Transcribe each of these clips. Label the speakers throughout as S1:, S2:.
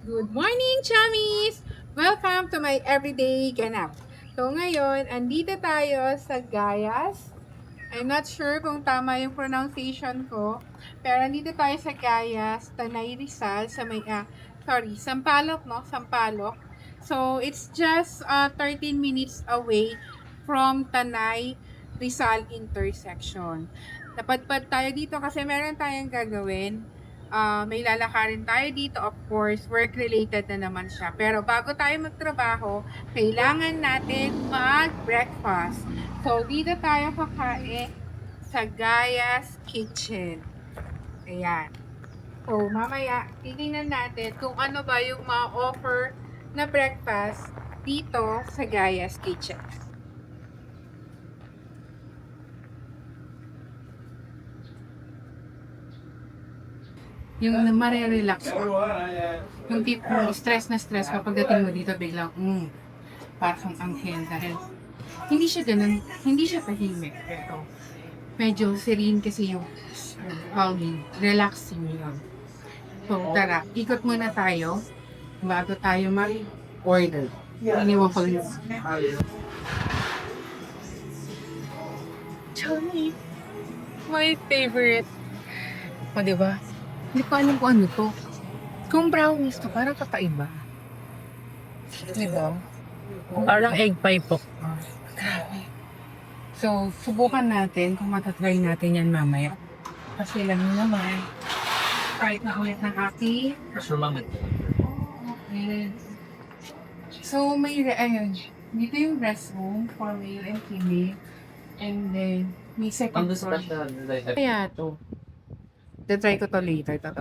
S1: Good morning, chummies! Welcome to my everyday ganap. So ngayon, andito tayo sa Gayas. I'm not sure kung tama yung pronunciation ko, pero andito tayo sa Gayas, Tanay Rizal, Sampaloc, no? Sampaloc. So it's just 13 minutes away from Tanay Rizal intersection. Napadpad tayo dito kasi meron tayong gagawin. May lalakarin tayo dito, of course, work-related na naman siya. Pero bago tayo magtrabaho, kailangan natin mag-breakfast. So, dito tayo kakain sa Gaya's Kitchen. Ayan. So, mamaya, titingnan natin kung ano ba yung ma-offer na breakfast dito sa Gaya's Kitchen. Yung marerelax ko. Yung tipo stress na stress kapag dating mo dito biglang, parang anghel dahil hindi siya ganun, hindi siya tahimik. Pero medyo serene kasi yung calming, relaxing yun. So tara, ikot muna tayo bago tayo mag-order. Iniwan ko lang. Johnny, my favorite. O, diba? Hindi ko alam kung ano to. Kung brownies to, parang kakaiba. Diba?
S2: Parang egg pie po.
S1: Grabe. So, subukan natin kung matatry natin yan mamaya. Kasi lang naman, kahit na ulit ng aking. Okay. So, ayun. Dito yung restroom for male and female. And then, may second floor. Kaya to. Try ko to later. Ito.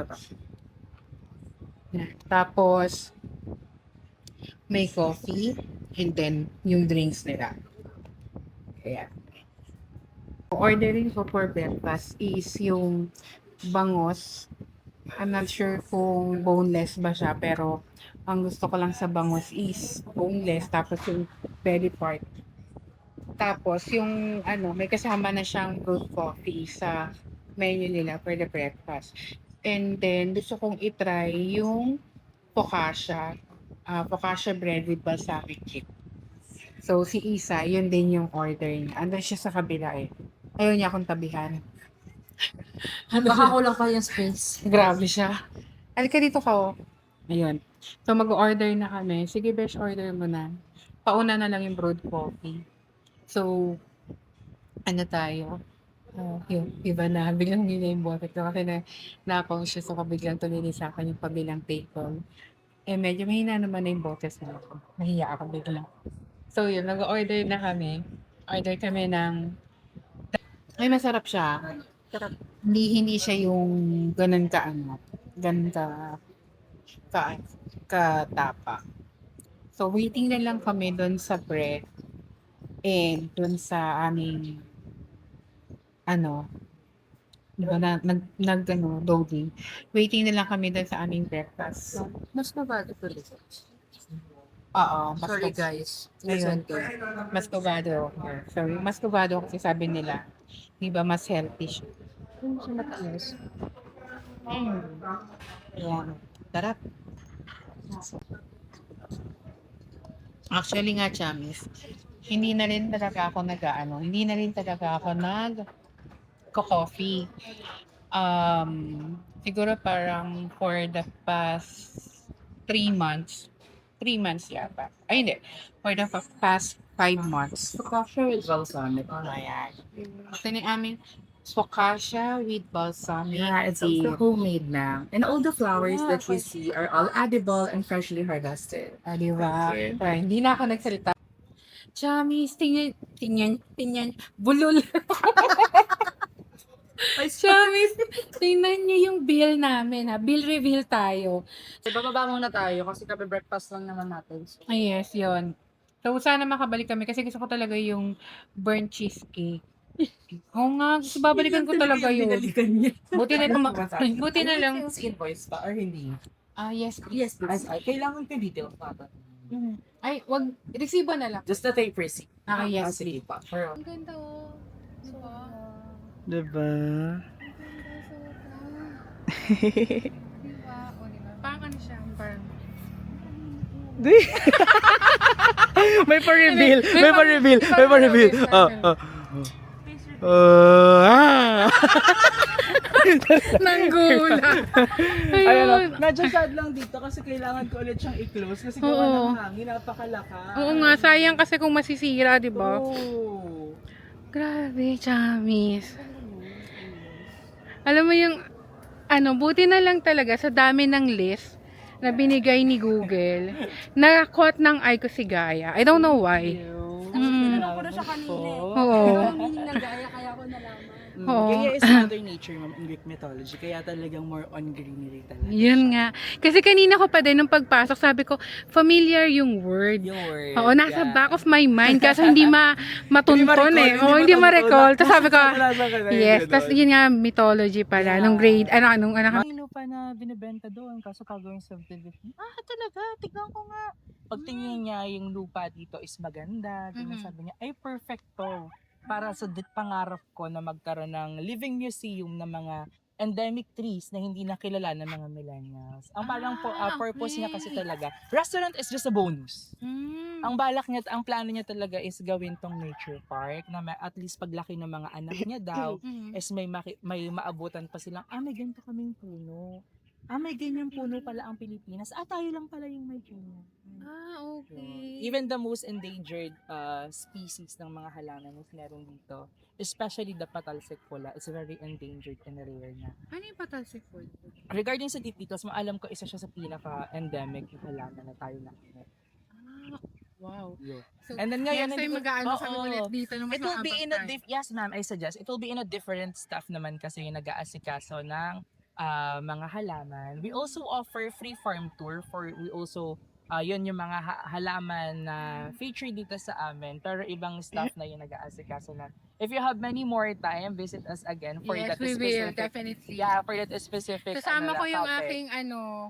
S1: Yan. Tapos, may coffee. And then, yung drinks nila. Kaya. Ordering ko for breakfast is yung bangos. I'm not sure kung boneless ba siya, pero ang gusto ko lang sa bangos is boneless, tapos yung belly part. Tapos yung may kasama na siyang brewed coffee sa menu nila for the breakfast. And then gusto kong itry yung focaccia bread with balsamic chip. So si Isa, yun din yung order niya. Andun siya sa kabila eh. Ayaw niya akong tabihan.
S2: Baka kulang pa yung space.
S1: Grabe siya. Halika dito ka, oh. Ayun. So, mag-order na kami. Sige, besh, order mo na. Pauna na lang yung brewed coffee. So, ano tayo? Yung iba na, biglang nila yung bote ko kasi na-conscious ako biglang tumili sa akin yung pabilang table. Eh, medyo mahina naman na yung botes na ako. Nahiya ako biglang. So, yun, nag-order na kami. Order kami ng, ay, masarap siya. Hindi siya yung ganun ganun ka, katapa. So, waiting na lang kami doon sa bread and doon sa aming, ano, di ba loading. Waiting na lang kami doon sa aming breakfast.
S2: Mas mabago to dito.
S1: Oo,
S2: Sorry guys.
S1: Ayun.
S2: Listen ko.
S1: Mas kubado. Sorry, mas kubado kasi sabi nila, di ba mas healthy siya.
S2: Ano siya matamis?
S1: Ayan. Sarap. Actually nga, Chamis, hindi na rin talaga ako nag-coffee. Siguro parang for the past 3 months, 3 months yata. Ay, hindi. For the past 5 months.
S2: Focaccia with balsamic.
S1: Ayan. Ito na yung aming focaccia with balsamic.
S2: Yeah, it's also homemade now. And all the flowers that you see are all edible and freshly harvested.
S1: Di ba? Ay, hindi na ako nagsalita. Chamis, tingnan, bulol. Chamis, tingnan niyo yung bill namin ha. Bill reveal tayo.
S2: Bababa muna tayo kasi kape breakfast lang naman natin. So,
S1: Ay, yes, yon. So, sana makabalik kami kasi gusto ko talaga yung burnt cheesecake. Oo nga, gusto babalikan ko talaga yun.
S2: niya.
S1: Buti na lang, buti na lang.
S2: Invoice pa or hindi?
S1: Yes,
S2: Yes, please. Ay, kailangan ko yung details pa.
S1: Ay, wag, resibo na lang.
S2: Just the tape receipt.
S1: Yes,
S2: sige pa. For
S1: Ang ganda oh. Diba?
S3: Diba?
S1: Diba? O, diba? Parang ano siya, parang
S3: May pa-reveal.
S1: May
S3: May pa-reveal. May pa-reveal.
S1: Nanggulat.
S3: Ayun.
S1: Ayun.
S3: Medyo sad lang dito kasi kailangan ko ulit siyang i-close kasi gawa
S1: Oo.
S3: ng hangin, napakalakas.
S1: Oo nga, sayang kasi kung masisira, di ba?
S3: Oo.
S1: Grabe, Chamis. Alam mo yung, buti na lang talaga sa dami ng list na binigay ni Google, na-caught ng eye ko si Gaia. I don't know why. Mm.
S4: Tinanong ko na siya kanina eh.
S1: Oo.
S4: Anong meaning ng gaya, kaya ko nalaman.
S1: Oo.
S3: Gaya is Mother Nature, ma'am, in Greek mythology. Kaya talagang more on greenery talaga.
S1: Yun nga. Kasi kanina ko pa din nung pagpasok, sabi ko, familiar yung word.
S3: Yung word.
S1: Oo, nasa
S3: yeah.
S1: back of my mind kasi hindi matunton
S3: ma-recall,
S1: eh. Oo, hindi ma-recall. Tapos sabi ko,
S3: Nasa ka na yun,
S1: yes.
S3: ganun.
S1: Tapos yun nga, mythology pala. Nung grade, anong
S3: May lupa na binibenta doon kaso kagawing subdivision. Talaga, tignan ko nga. Pagtingin niya yung lupa dito is maganda. Ganun,
S1: Mhm.
S3: sabi niya, ay perfect to. Para sa pangarap ko na magkaroon ng living museum ng mga endemic trees na hindi nakilala ng mga millennials. Ang parang purpose niya kasi talaga, restaurant is just a bonus. Ang balak niya, ang plano niya talaga is gawin tong nature park na at least paglaki ng mga anak niya daw, is may maabutan pa silang, may ganito kaming puno. May ganyan puno pala ang Pilipinas. Tayo lang pala yung may puno.
S1: okay.
S3: Even the most endangered species ng mga halaman is meron dito. Especially the patalsik pula. It's very endangered and rare na.
S1: Ano yung patalsik food?
S3: Regarding sa Dipitos, maalam ko isa siya sa pinaka-endemic na halaman na tayo nakikita.
S1: Wow. So,
S3: And then ngayon,
S1: next time mag-aano kami ulit dito na mas
S3: It will be in a
S1: maabot tayo.
S3: yes ma'am, I suggest. It will be in a different staff naman kasi yung nag-aasikaso ng mga halaman. We also offer free farm tour we also yun yung mga halaman na feature dito sa amin pero ibang staff na yung nag-aasikaso na. If you have many more time, visit us again for
S1: Yes,
S3: that
S1: we will,
S3: specific.
S1: definitely.
S3: Yeah, for that specific
S1: Kasama ko yung
S3: topic.
S1: aking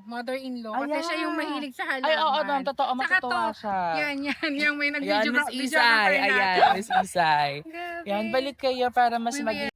S1: mother-in-law kasi
S3: Ayan.
S1: siya yung mahilig sa halaman.
S3: Ay, oo, ma'am, totoo,
S1: Saka
S3: matutuwa
S1: to,
S3: siya.
S1: Yan, yung may
S3: Ayan,
S1: nag-video
S3: Miss
S1: video
S3: Isay. Ayan, Miss Isay.
S1: Grabe.
S3: Yan, balik kayo para mas
S1: We will.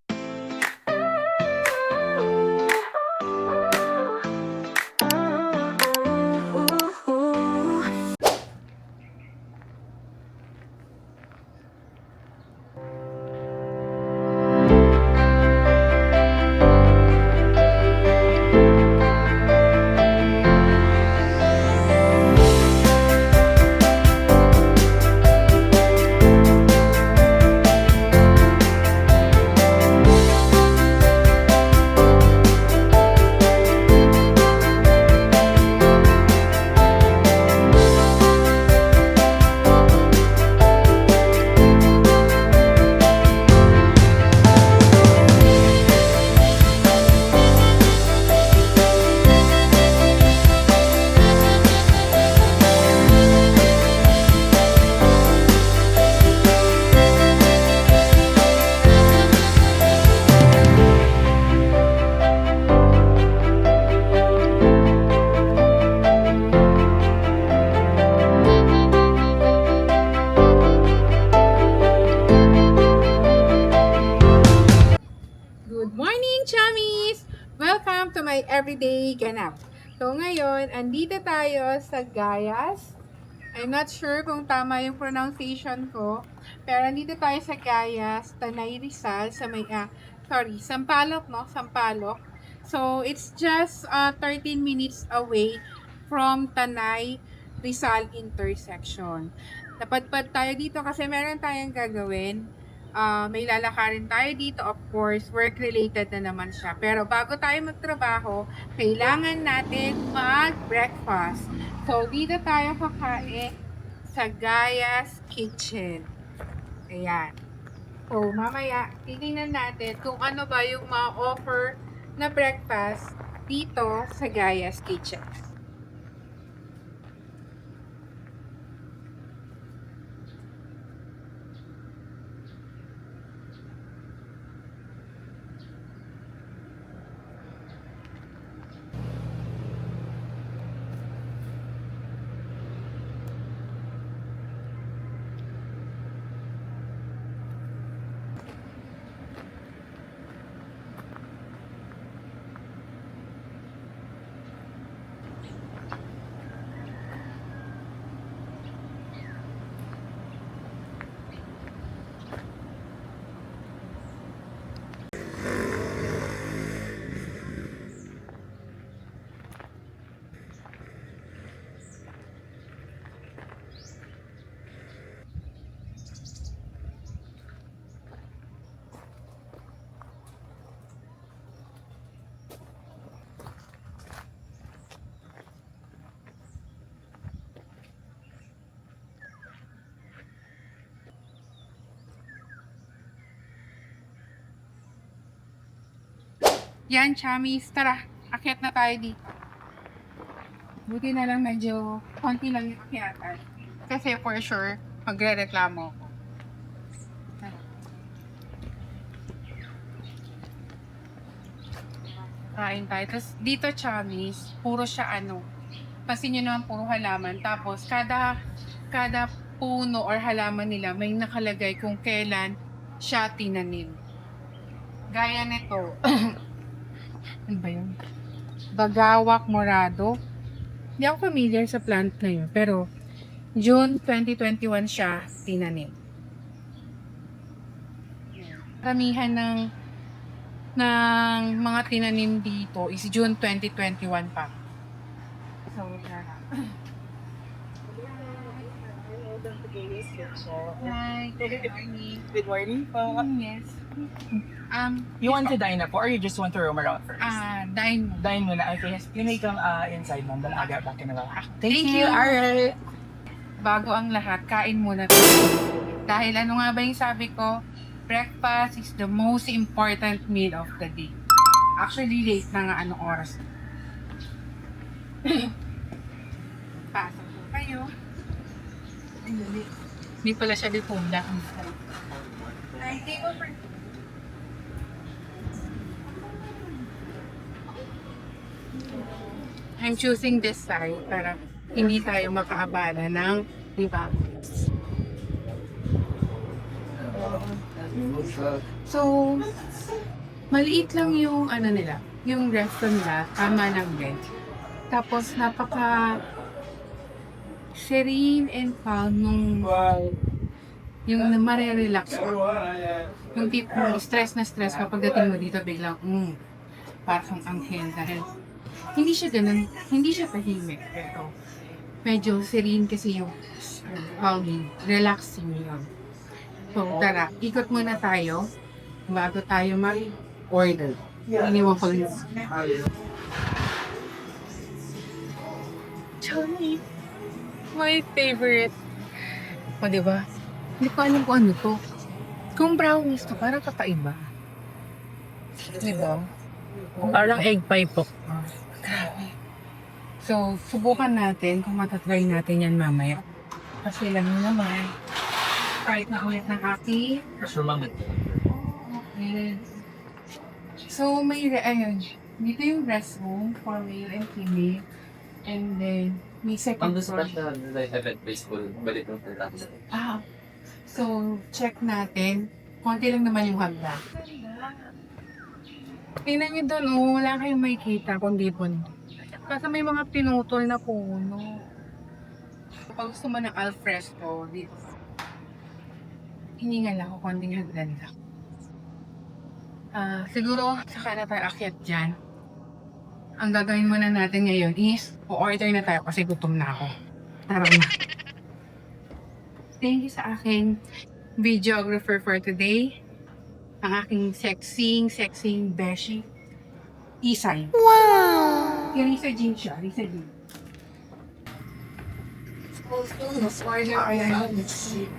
S1: Good morning, chummies! Welcome to my everyday ganap. So ngayon, andito tayo sa Gayas. I'm not sure kung tama yung pronunciation ko, pero andito tayo sa Gayas, Tanay Rizal, Sampaloc, no? Sampaloc. So it's just 13 minutes away from Tanay Rizal intersection. Napadpad tayo dito kasi meron tayong gagawin. May lalakarin tayo dito, of course, work-related na naman siya. Pero bago tayo magtrabaho, kailangan natin mag-breakfast. So, dito tayo kakain sa Gaia's Kitchen. Ayan. So, mamaya, titingnan natin kung ano ba yung ma-offer na breakfast dito sa Gaia's Kitchen. Yan, chamis. Tara, akyat na tayo dito. Buti na lang medyo konti lang yung akyatan. Kasi for sure, magre-reklamo ako. Tara. Kain tayo. Tapos dito, chamis, puro siya pansin nyo naman, puro halaman. Tapos, kada puno or halaman nila, may nakalagay kung kailan siya tinanim. Gaya nito. Ano ba yun? Bagawak morado. Hindi ako familiar sa plant na yun. Pero, June 2021 siya tinanim. Karamihan ng mga tinanim dito is June 2021 pa. So, tara. Hi, good morning.
S3: Good morning po.
S1: Yes.
S3: You want to dine na po or you just want to roam around first?
S1: Dine mo.
S3: Dine muna. Okay, yes. You may come inside, ma'am. Then I'll get back in a while.
S1: Thank you.
S3: Alright.
S1: Bago ang lahat, kain muna tayo. Dahil ano nga ba yung sabi ko? Breakfast is the most important meal of the day. Actually, late na nga anong oras. Pasok po kayo. Hindi pala siya ditunda. Ay, table for... I'm choosing this side para hindi tayo makaabala ng diba? So, maliit lang yung nila, yung restaurant nila, tama lang din. Tapos, napaka serene and calm nung yung marerelax ko. Yung tipo, stress na stress kapag dating mo dito, biglang, parang anghel dahil hindi siya ganun, hindi siya tahimik, pero medyo serene kasi yung calming, relaxing yun. So, tara, ikot muna tayo bago tayo mag-order. Iniwan ko lang. Johnny, my favorite. O, diba? Hindi ko alam kung ano to. Kung brownies to, parang kakaiba. Diba?
S3: Parang egg pie po.
S1: Grabe. So, subukan natin kung matatry natin yan mamaya. Kasi lang nyo naman, kahit na ulit ng aking.
S3: Sure, ma'am.
S1: Okay. So, ayun, dito yung restroom for male and female. And then, may second floor.
S5: Event-based school, balik ng pagkakasal.
S1: So, check natin. Konti lang naman yung hagda. Tingnan nyo doon, wala kayong makikita kundi puno. Kasi may mga pinutol na puno. Pag gusto mo ng alfresco, dito. Hiningal ako, konting hagdan lang. Siguro, saka na tayo akyat dyan. Ang gagawin muna natin ngayon is, o-order na tayo kasi gutom na ako. Tara na. Thank you sa aking videographer for today. Ang aking sexing beshi. Isay. Wow! Yung Risa Jean siya. Risa Jean. Let's order our let's see.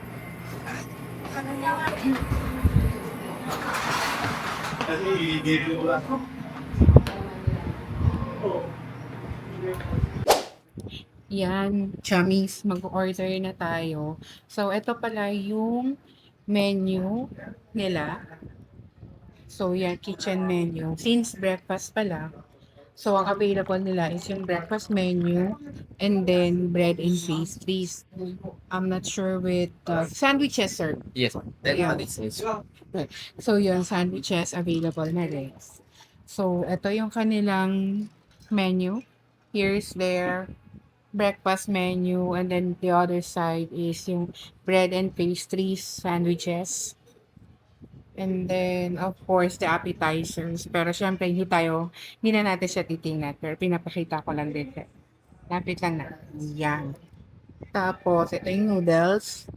S1: Yan, chummies, mag-order na tayo. So, ito pala yung menu nila. So, yan, kitchen menu. Since breakfast pala, so ang available nila is yung breakfast menu and then bread and pastries. I'm not sure with sandwiches, sir.
S5: Yes, then
S1: Yeah.
S5: this is
S1: So, yung sandwiches available na rin. So, ito yung kanilang menu. Here's their breakfast menu and then the other side is yung bread and pastries, sandwiches. And then, of course, the appetizers. Pero syempre, hindi na natin siya titingnan. Pero pinapakita ko lang din siya. Lapit lang na. Yan. Tapos, ito yung noodles.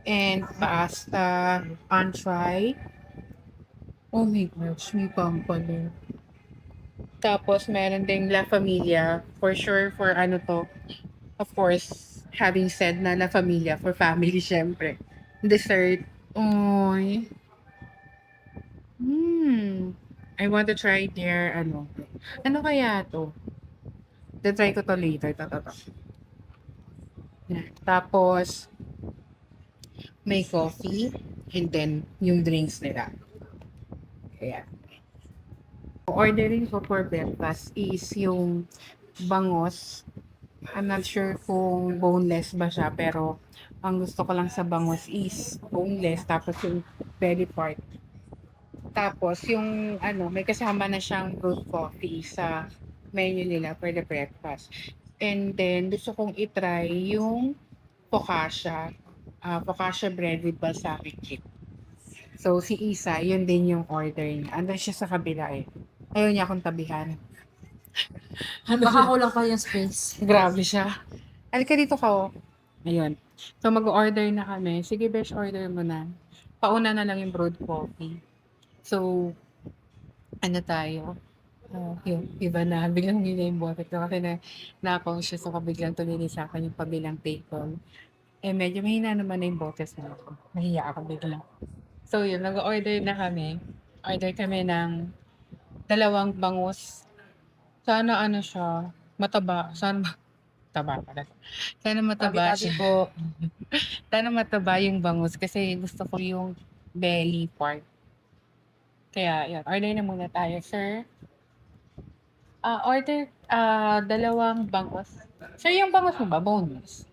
S1: And pasta, entree. Oh my gosh, may pampalo. Tapos, meron ding La Familia. For sure, for ano to. Of course, having said na La Familia, for family, syempre. Dessert. Oy. I want to try their, ano kaya to? Try ko to later. To. Yan. Tapos, may coffee, and then, yung drinks nila. Kaya. Ordering ko for breakfast is yung bangus. I'm not sure kung boneless ba siya, pero ang gusto ko lang sa bangus is boneless, tapos yung belly part. Tapos yung may kasama na siyang brewed coffee sa menu nila for the breakfast. And then gusto kong i-try yung focaccia, focaccia bread with balsamic chip. So si Isa, yun din yung order niya. Andun siya sa kabila eh. Ayaw niya akong tabihan.
S4: Baka kulang pa yung space.
S1: Grabe siya. Halika dito ka, oh. Ayun. So, mag-order na kami. Sige, besh, order mo na. Pauna na lang yung brewed coffee. So, ano tayo? Yung iba na, biglang hindi na yung bote ko. Kasi na-account siya, so biglang tumili sa akin yung pabilang table. Eh, medyo mahina naman na yung botes na ako. Nahiya ako biglang. So, yun, nag-order na kami. Order kami ng 2 bangus. Sana ano siya, mataba. Sana taba pala. Sana mataba
S4: Tabi-tabi
S1: siya.
S4: po.
S1: Sana mataba yung bangus kasi gusto ko yung belly part. Kaya, yun. Order na muna tayo, sir. Order 2 bangus. Sir, yung bangus mo ba? Boneless?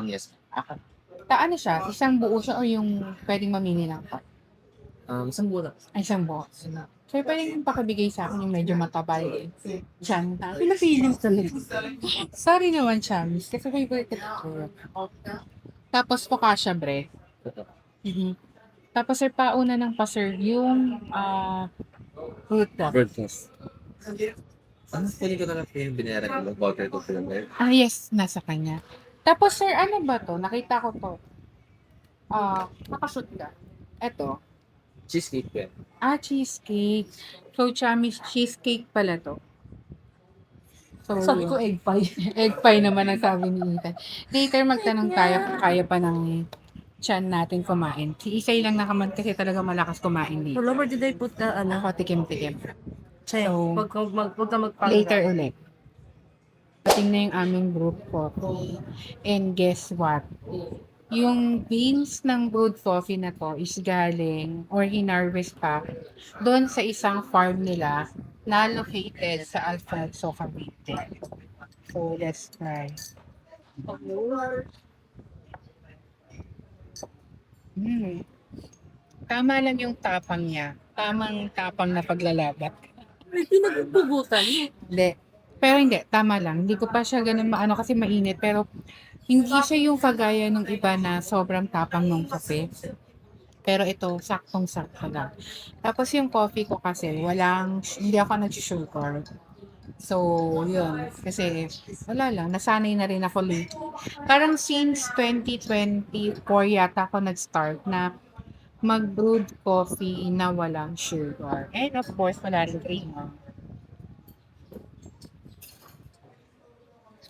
S5: Yes.
S1: Okay. Ano siya? Isang buo siya o yung pwedeng mamili lang pa?
S5: Isang buo lang.
S1: Ay, isang buo. Sir, pwedeng pakibigay sa akin yung medyo mataba yung tiyan. Pinapiling talaga. Sorry naman, Chams. Kasi favorite ko. Tapos, focaccia bread. Mhm. Tapos, sir, pauna ng pa-serve yung fruit cup.
S5: Broadcast. Pwede ko na lang yung binayaran ko. Voucher ko sila there.
S1: Yes, nasa kanya. Tapos, sir, ano ba to? Nakita ko to. Nakashoot ka. Eto.
S5: Cheesecake pa yan.
S1: Cheesecake. So, Chami's cheesecake pala to. So,
S4: Sabi ko egg pie.
S1: egg pie naman ang sabi ni Ethan. Later, magtanong tayo kung kaya pa ng tiyan natin kumain. Si Isay lang nakaman kasi talaga malakas kumain dito.
S4: Hello, where did I put the
S1: Ako, tikim-tikim.
S4: So,
S1: So,
S4: wag ka magpang.
S1: later ulit. Pating na yung aming group coffee. And guess what? Yung beans ng brewed coffee na to is galing or hinarvest pa doon sa isang farm nila na located sa Alfonso, Cavite. So, let's try. Tama lang yung tapang niya. Tamang tapang na paglalabat.
S4: May pinagpugutan.
S1: Hindi. Pero hindi, tama lang. Hindi ko pa siya ganun maano kasi mainit. Pero hindi siya yung kagaya ng iba na sobrang tapang ng kape. Pero ito, saktong-sakto lang. Tapos yung coffee ko kasi, hindi ako nag-sugar. So, yun. Kasi, wala lang. Nasanay na rin ako late. Parang since 2024 yata ako nag-start na mag-brewed coffee na walang sugar. And of course, wala rin creamer.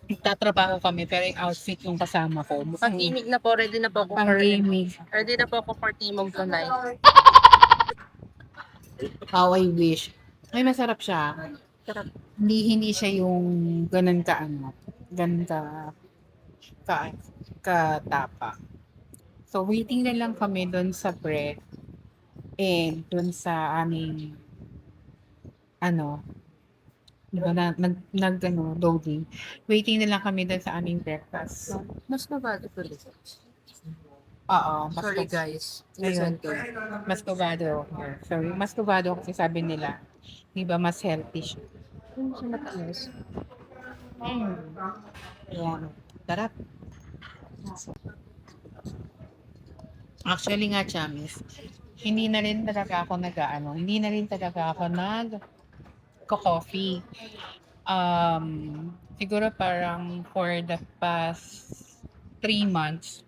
S1: Nagtatrabaho kami pero yung outfit yung kasama ko.
S4: Pag-imig na po, ready na po ako.
S1: Pang-remig.
S4: Ready na po ako for Timog tonight.
S1: How I wish. Ay, masarap siya.
S4: Sarap.
S1: Hindi siya yung ganun ganun katapa. So, waiting na lang kami doon sa bread and doon sa aming diba loading. Waiting na lang kami doon sa aming breakfast.
S4: Mas nabado po rin.
S1: Oo.
S4: Sorry guys.
S1: Ayun. Mas kubado. So, yung mas kubado kasi sabi nila, di ba mas healthy siya.
S4: Hindi siya matamis.
S1: Ayan. Sarap. Actually nga, Chamis, hindi na rin talaga ako nag-coffee. Siguro parang for the past 3 months.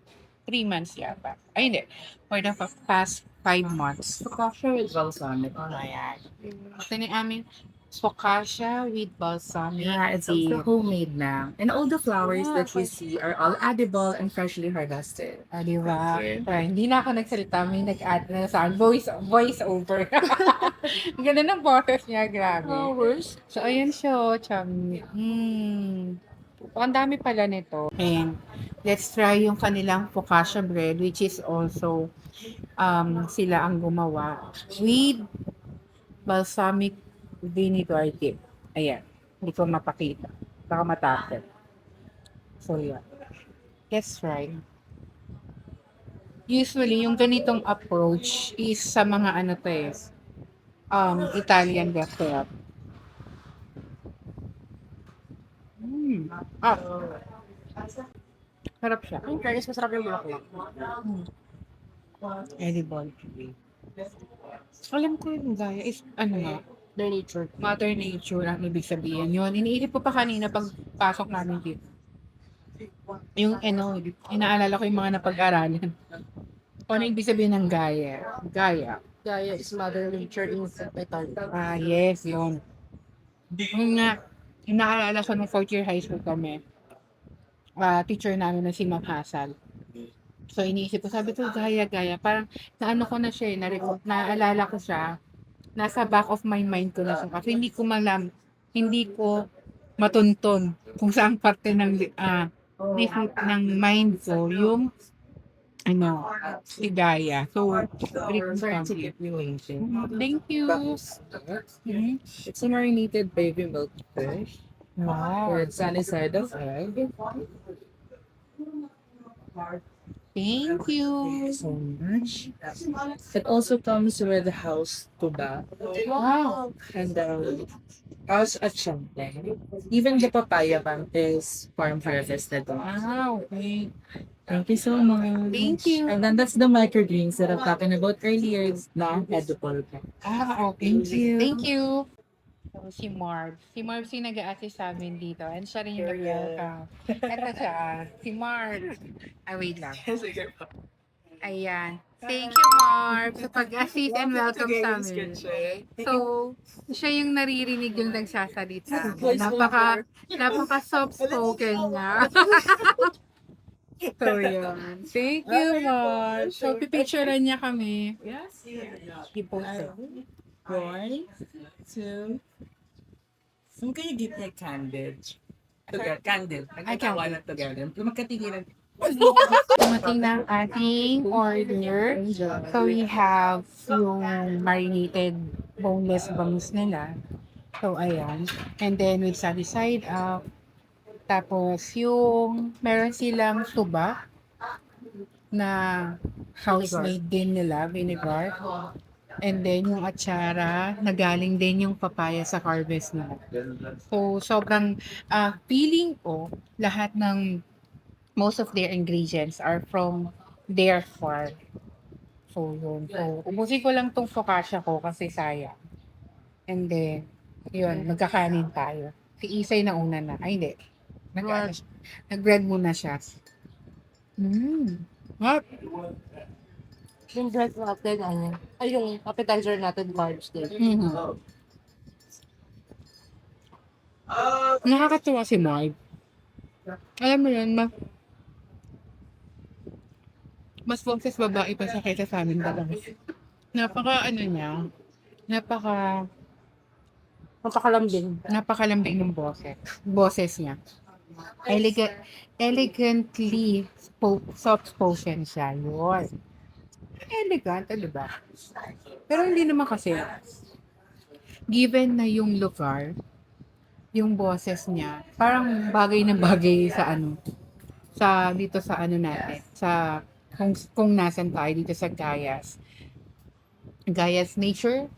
S1: 3 months yata. Ay, hindi. For the past 5 months.
S2: Focaccia with balsamic.
S1: Ayan. Ito na yung aming Focaccia with balsamic
S2: Yeah, it's
S1: tea.
S2: also homemade na. And all the flowers that you see are all edible and freshly harvested.
S1: Ah, di ba? Hindi na ako nagsalita, may nag-add na sa voice over. Ang ganda ng boses niya, grabe.
S4: Flowers?
S1: So, ayan siya, oh, chami. Ang dami pala nito. And let's try yung kanilang focaccia bread, which is also sila ang gumawa with balsamic vinegar dip. Ayan. Hindi ko mapakita. Baka matakot. So, yeah. Let's try. Usually, yung ganitong approach is sa mga ano to eh, Italian restaurant. Ah, sarap siya.
S4: Ang fairness, masarap yung bulaklak.
S1: Edible. Alam ko yung gaya is, ano nga,
S4: Their nature.
S1: Mother Nature ang ibig sabihin yun. Iniisip ko pa kanina pag pasok namin dito. Yung inaalala ko yung mga napag-aralan. O ano ibig sabihin ng gaya? Gaya.
S4: Gaya is Mother Nature in Italy.
S1: Ah, yes, yun. Yung nga, inaalala ko nung 4th year high school kami. Teacher namin na si Ma'am Hassel. So, iniisip ko, sabi ko, gaya. Parang, naano ko na siya, naalala ko siya. Nasa back of my mind ko na siya. Kasi hindi ko matunton kung saan parte ng mind ko yung si Gaya. So, very comfortable. Thank you. Mhm.
S2: It's a marinated baby milk fish
S1: Wow.
S2: with sunny side of egg.
S1: Thank you.
S2: So much. It also comes with house tuba
S1: Wow.
S2: and house achante. Even the papaya bang is farm harvested.
S1: Okay.
S2: Thank you so much.
S1: Thank you.
S2: And then that's the microgreens that I'm talking about earlier. It's non-edible.
S1: Okay.
S2: Thank you.
S1: Thank you. So, si Marv. Si Marv si nag-a-assist sa amin dito. And siya rin yung nag-welcome. Ito siya. Si Marv. Wait lang. Ayan. Thank you, Marv, sa pag-assist and welcome sa amin. So, siya yung naririnig yung nagsasalita. Napaka soft-spoken niya. So, yun. Thank you, Marv. So, pipicturean niya kami.
S2: Yes.
S1: I-post it.
S2: 1, 2. Saan kayo give me candid? Together. Candid. Nagkatawanan together. Magkatigilan.
S1: Dumating ng ating order. So, we have yung marinated boneless bangus nila. So, ayan. And then, with sunny side up. Tapos, yung meron silang tuba na house-made din nila, vinegar. And then, yung atsara, nagaling din yung papaya sa harvest nila. So, sobrang feeling ko, lahat ng most of their ingredients are from their farm. So, yun. So, ubusin ko lang tong focaccia ko kasi sayang. And then, yun, magkakanin tayo. Si Isay na una na. Ay, hindi. Nag-bread muna siya. What?
S4: Yung bread natin, yung appetizer natin, large din.
S1: Nakakatuwa si Marv. Alam mo yun, mas boses babae pa siya kaysa sa amin dalawa. Napakalambing ng boses niya. Elegantly soft-spoken siya. Yun. Elegant, di ba? Pero hindi naman kasi. Given na yung lugar, yung boses niya, parang bagay na bagay dito sa natin, sa kung nasan tayo dito sa Gayas. Gayas Nature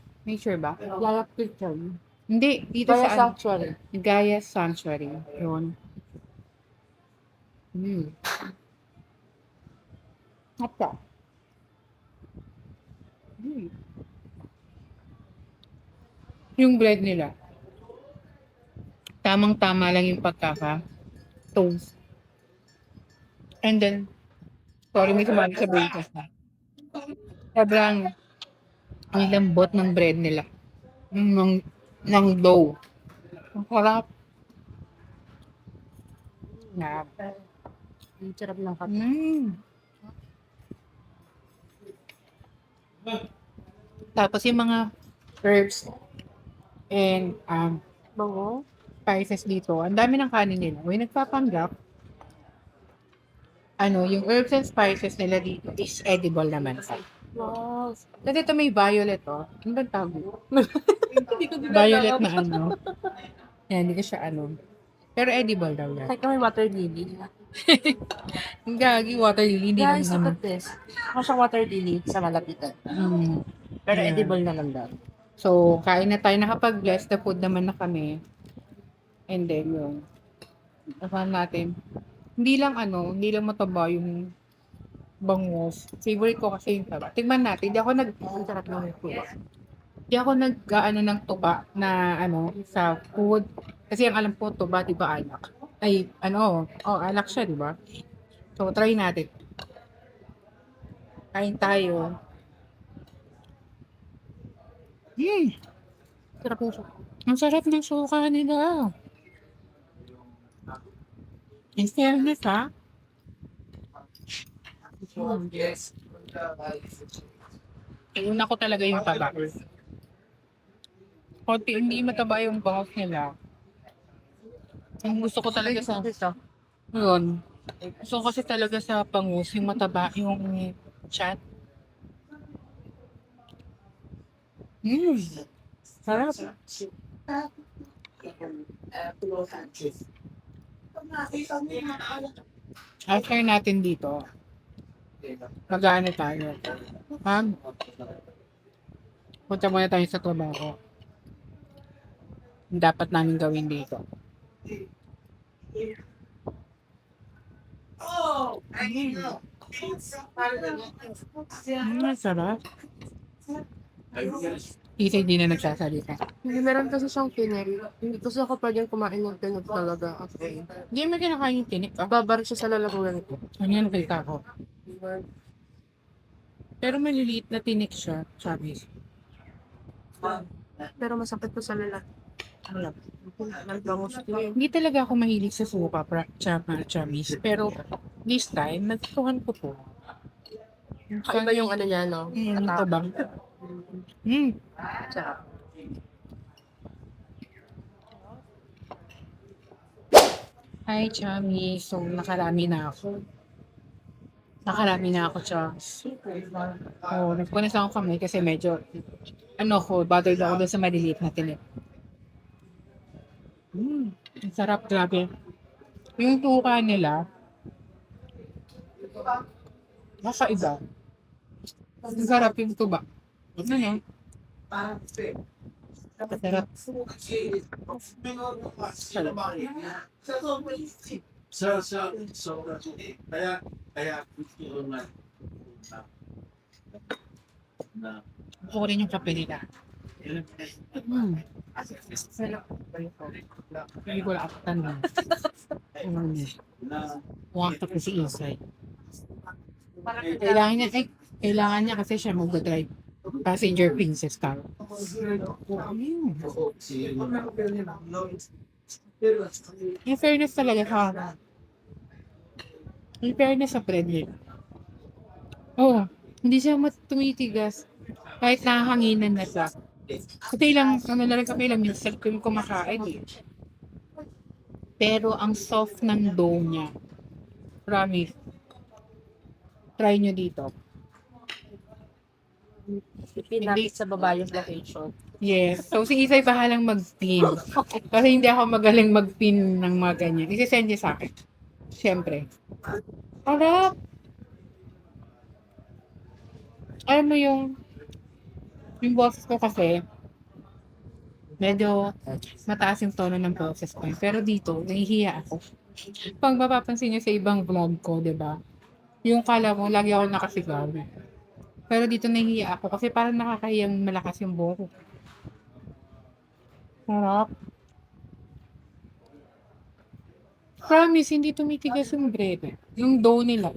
S1: ba?
S4: Gaya picture.
S1: Hindi, dito
S4: Gaya
S1: sa
S4: sanctuary.
S1: Gayas Sanctuary. Yun. Apa? Yung bread nila. Tamang-tama lang yung pagkaka-toast. And then, sorry, may sumali sa breakfast na. Sobrang ang lambot ng bread nila. ng dough. Ang sarap. Nga.
S4: Ang sarap ng kape.
S1: Tapos yung mga herbs and
S4: Bango.
S1: spices dito, ang dami ng kanin nila. May nagpapanggap, yung herbs and spices nila dito is edible naman.
S4: Wow.
S1: Kasi ito may violet, oh. Ano ba tawag? Violet na Yan, hindi ko siya Pero edible daw yan.
S4: Kahit kami water lily.
S1: Ang gagi, water lily, hindi
S4: Guys,
S1: naman.
S4: look at this. Ako siyang water lily sa malapitan. Pero
S1: Yeah.
S4: edible naman daw.
S1: So, kain na tayo. Nakapag-bless the food naman na kami. And then, yun. Asahan natin. Hindi lang mataba yung bangus. Favorite ko kasi yung taba. Tingnan natin.
S4: Ang sarap ng food.
S1: Di ako ng tuba na sa food. Kasi ang alam ko, tuba, di ba, alak? Ay, alak siya, di ba? So, try natin. Kain tayo.
S4: Sarap ng suka.
S1: Ang sarap ng suka nila. In fairness, ha?
S5: Yes.
S1: Una ko talaga yung taba. Konti, hindi mataba yung bangus nila. Ang gusto ko talaga sa... Yun. Gusto ko kasi talaga sa bangus, yung mataba, yung chat. Sarap. After natin dito, mag-ano tayo. Punta muna tayo sa trabaho. Ang dapat namin gawin dito. Sarap. Isa hindi na nagsasalita.
S4: Hindi meron kasi siyang tinig. Hindi kasi ako pwedeng kumain ng tinig talaga. Okay.
S1: Hindi mo kinakain yung tinik.
S4: Babar siya sa lalamunan ko.
S1: Ano yan nakita ko? Pero maliliit na tinik siya, sabi.
S4: Pero masakit ko sa lalaki. Nagbangus ko yun.
S1: Hindi talaga ako mahilig sa suka, chamis. Pero this time, nagtutuhan ko po.
S4: Kakaiba yung ano niya, no?
S1: Ito bang?
S4: Sarap.
S1: Hi, Chami. So, nakarami na ako, Chams. Nagpunas ako kami kasi medyo, bothered ako doon sa maliliit na tinik. Ang sarap, grabe. Yung tuka nila, kakaiba. Ang sarap yung tuba. Ano? Sarap. Gusto ko rin yung kape nila. Hindi ko lang ako tanda. Wakta ko si Isay. Kailangan niya kasi siya mag-drive. Passenger princess car. In fairness talaga in fairness sa bread niya. Hindi siya tumitigas. Kahit nakahanginan na siya. Kasi kami lang minsan kung kumakain eh. Pero ang soft ng dough niya. Promise. Try nyo dito.
S4: Pinapit sa baba yung location.
S1: Yes. So, si Isay bahalang mag-pin. Kasi hindi ako magaling mag-pin ng mga ganyan. Isisend niya sa akin. Siyempre. Harap! Alam mo yung boses ko kasi, medyo mataas yung tono ng boses ko. Pero dito, nahihiya ako. Pag mapapansin niyo sa ibang vlog ko, di ba? Yung kala mo, lagi ako nakasigaw. Pero dito nahihiya ako kasi parang nakakahiyang malakas yung buhok ko. Sarap. Promise, hindi tumitigas yung bread. Yung dough nila.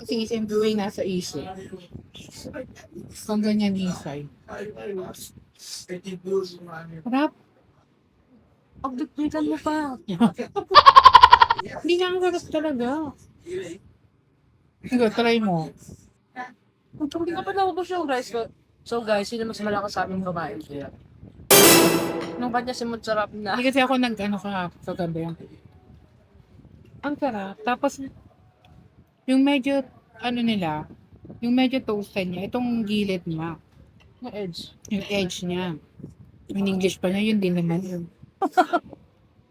S1: Si Isang Buhay nasa isip. Kung ganyan isay. Sarap.
S4: Pagdagdagan mo pa.
S1: Hindi nga ang sarap talaga. Sige, try mo.
S4: Hindi ka pa naubos yung rice ko. So guys, sino mas malakas sa aming kumain kaya? Nung kanya si Motsarap na.
S1: Hindi kasi ako nag-ano sa gabi. Ang sarap. Tapos, yung medyo, nila, yung medyo toasted niya, itong gilid niya,
S4: Yung edge.
S1: yung edge niya. In English pa niya, yun din naman yun.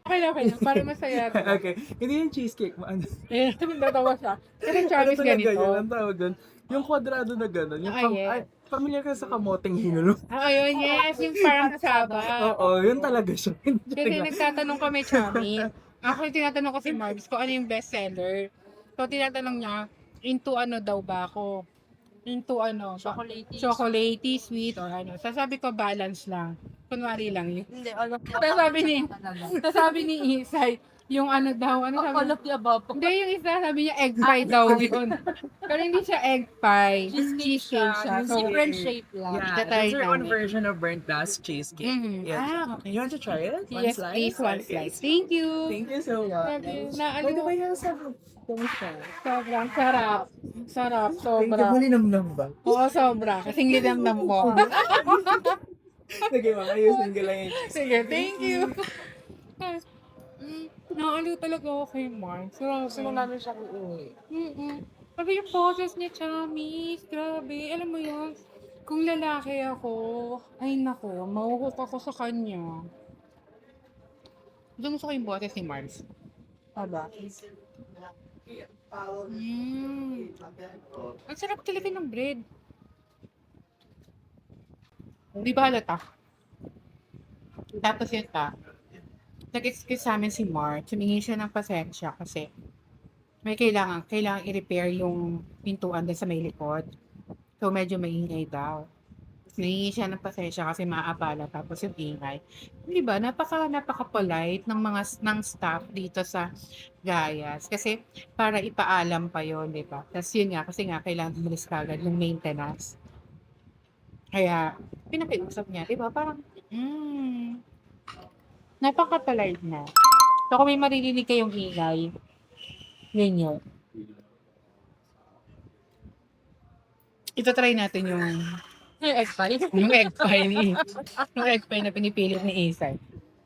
S1: Okay lang. Para masaya.
S3: Okay. Hindi yung cheesecake mo. Ano?
S1: Eh, natawa siya. Kasi Charles
S3: talaga
S1: ganito.
S3: yun? Ang tawag doon? Yung kwadrado na gano'n. Yung
S1: Yes.
S3: familiar ka sa kamoteng hinulong.
S1: Ayun, yes. Yung parang kasaba.
S3: Oo, yun talaga siya.
S1: Kasi nagtatanong kami, Chami. Ako yung tinatanong ko si Marbs kung ano yung bestseller. So, tinatanong niya, into ano daw ba ako? Into ano? Chocolatey, sweet, or ano. Sasabi ko, balance lang. Kunwari lang yun.
S4: Hindi, all of the
S1: Sasabi ni Isay, yung ano daw, ano sabi?
S4: all of the above.
S1: Hindi, yung isa sabi niya egg pie daw yun. Pero hindi siya egg pie. Cheesecake siya. So,
S4: Different shape lang.
S3: Yeah,
S1: Itatry
S3: that's your own
S1: namin.
S3: version of burnt dust cheesecake.
S1: Mhm.
S3: Yes.
S1: Ah, okay.
S3: You want to try it? One
S1: Yes,
S3: slice?
S1: please, one
S3: Okay.
S1: slice. Thank you.
S3: Thank you so much.
S1: Love you. Na
S3: By the
S1: ano,
S3: way, how's that? Kamusta?
S1: sobrang sarap. Sarap,
S3: Thank you.
S1: sobra.
S3: Malinamnam ba?
S1: Oo, sobra. Kasing linamnam mo.
S3: Sige, ayusin ko lang yun.
S1: Sige, thank you. Naaliw talaga ako kay Mark. Sarap.
S4: Gusto namin siya iuwi.
S1: Sabi yung boses niya, Chamis. Grabe. Alam mo yun, kung lalaki ako, ay nako, mahuhuk ako sa kanya. Gusto ko yung boses ni Mars.
S4: Aba.
S1: Ang sarap talaga ng bread. Di ba halata? Tapos yun pa, nag-excuse sa amin si Mark, humingi siya ng pasensya kasi may kailangan i-repair yung pintuan doon sa may likod. So medyo maingay daw. Humingi siya ng pasensya kasi maaabala tapos yung ingay. Di ba? Napaka-polite ng staff dito sa Gayas. Kasi para ipaalam pa yon, di ba? Tapos yun nga, kasi nga kailangan umalis kagad yung maintenance. Kaya, pinakiusap niya, di ba? Parang, napaka-polite na. So, kung may maririnig kayong ingay, yun yun. Ito try natin yung egg pie na pinipilit ni Isay.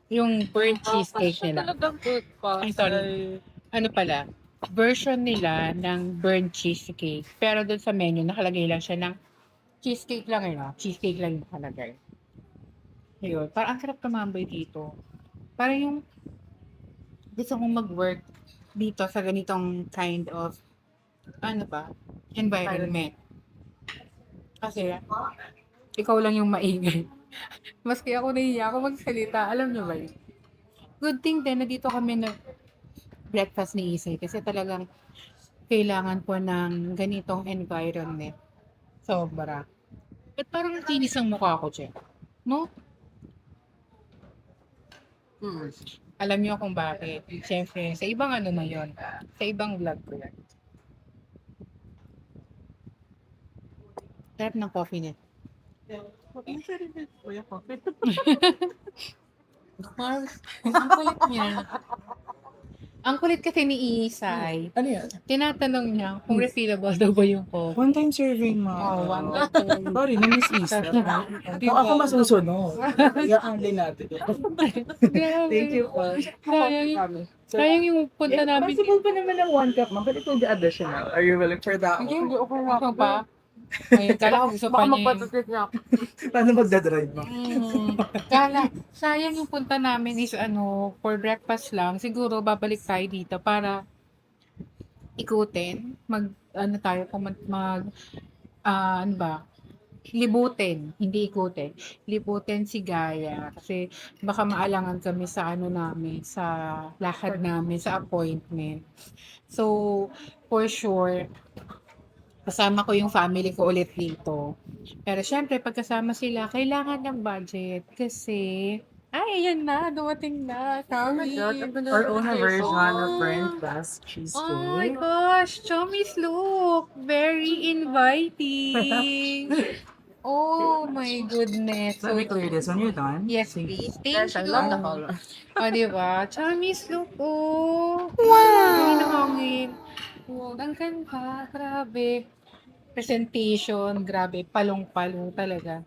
S1: Yung burnt cheesecake nila.
S4: Talagang good pa.
S1: Ay, sorry. Ano pala, version nila ng burnt cheesecake. Pero doon sa menu, nakalagay lang siya ng cheesecake lang yun. Cheesecake lang yung nakalagay. Ayun, parang ang sarap tumambay dito. Parang yung gusto kong mag-work dito sa ganitong kind of environment. Kasi ikaw lang yung maingay. Maski ako nahiya ako magsalita. Alam niyo ba yun? Good thing din na dito kami breakfast ni Isay kasi talagang kailangan po ng ganitong environment. Sobra. At parang kinis ang mukha ko, Che. No? Alam niyo kung bakit. Siyempre, sa ibang ano na yon, sa ibang vlog ko yan. Sarap ng coffee niya. Mars, ang kulit niya. Ang kulit kasi ni Isay.
S3: Ano yan?
S1: Tinatanong niya kung refillable daw ba yung coffee.
S3: One time serving, ma.
S1: Oh, one time.
S3: Sorry, na-miss Isa.
S1: Di
S3: Kung ako
S1: ba?
S3: masusunod, i-aanlay natin. Thank you po.
S1: Sayang yung punta namin.
S3: Possible pa naman ng 1 cup, ma. But it will be additional. Are you willing for that?
S1: Hindi ako pa. Ayun, kala ko gusto pa
S4: Baka
S1: niya.
S4: magpatutit niya ako.
S3: Paano magdadrive, ma?
S1: Kala, sayang yung punta namin is for breakfast lang. Siguro babalik tayo dito para ikutin. Libutin. Hindi ikutin. Libutin si Gaya. Kasi baka maalangan kami sa namin, sa lakad namin, sa appointment. So, for sure, kasama ko yung family ko ulit dito. Pero syempre, pagkasama sila, kailangan ng budget. Kasi, Ay, ayan na. Dumating na. Kami.
S2: Our own version of burnt crust
S1: Oh my
S2: cheesecake.
S1: gosh, Chommy's look. Very inviting. Oh my goodness.
S2: So, we clear this when you're done.
S1: Yes,
S2: Thank
S1: please.
S4: Guys,
S1: Thank
S4: I
S1: you.
S4: love the color.
S1: O, diba? Chommy's look, oh. Wow! Hangin. Oh, ang ganda. Grabe. Presentation, grabe. Palong-palo talaga.